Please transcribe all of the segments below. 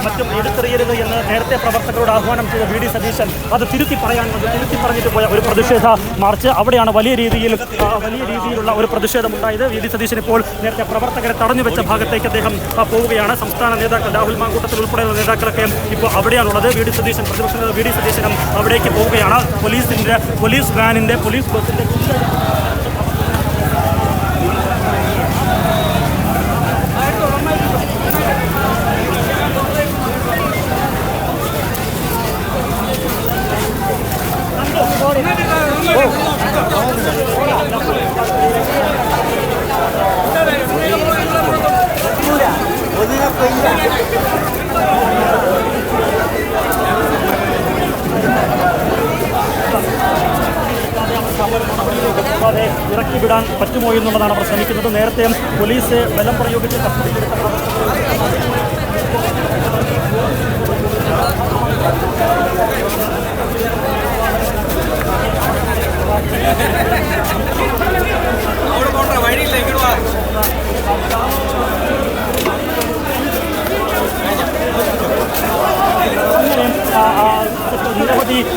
മറ്റും എടുത്തെറിയരുത് എന്ന് നേരത്തെ പ്രവർത്തകരോട് ആഹ്വാനം ചെയ്ത വി ഡി സതീശൻ അത് തിരുത്തി പറഞ്ഞിട്ട് പോയ ഒരു പ്രതിഷേധ മാർച്ച്. അവിടെയാണ് വലിയ രീതിയിലുള്ള ഒരു പ്രതിഷേധമുണ്ടായത്. വി ഡി സതീശൻ ഇപ്പോൾ നേരത്തെ പ്രവർത്തകരെ തടഞ്ഞുവെച്ച ഭാഗത്തേക്ക് അദ്ദേഹം പോവുകയാണ്. സംസ്ഥാന നേതാക്കൾ രാഹുൽ മാങ്കൂട്ടത്തിൽ ഉൾപ്പെടെയുള്ള നേതാക്കളൊക്കെ ഇപ്പോൾ അവിടെയാണുള്ളത്. വി ഡി സതീശൻ പ്രതിപക്ഷ നേതാവ് വി ഡി സതീശനും അവിടേക്ക് പോവുകയാണ്. പോലീസ് വാനിൻ്റെ പോലീസ് ബസിൻ്റെ ഇറക്കി വിടാൻ പറ്റുമോ എന്നുള്ളതാണ് അവർ ശ്രമിക്കുന്നത്. നേരത്തെ പോലീസ് ബലം പ്രയോഗിച്ച് കസ്റ്റഡിയിലെടുത്ത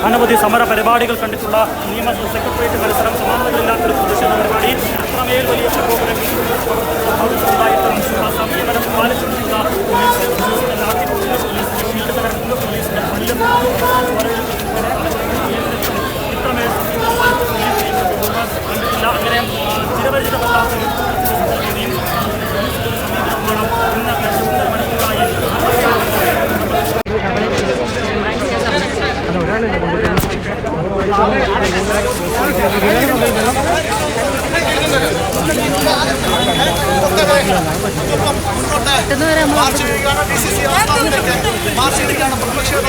അനവധി സമര പരിപാടികൾ കണ്ടിട്ടുള്ള നിയമ സെക്രട്ടേറിയറ്റ് പരിസരം സമാനതകളില്ലാത്തൊരു പ്രതിഷേധ പരിപാടി അത്രമേൽ വലിയ സംയമനം പാലിച്ചിട്ടുള്ള ഇത്രമേൽ കണ്ടിട്ടില്ല. അങ്ങനെ ചിരപരിചിതമല്ലാത്ത മാർച്ച് പ്രതിഷേധ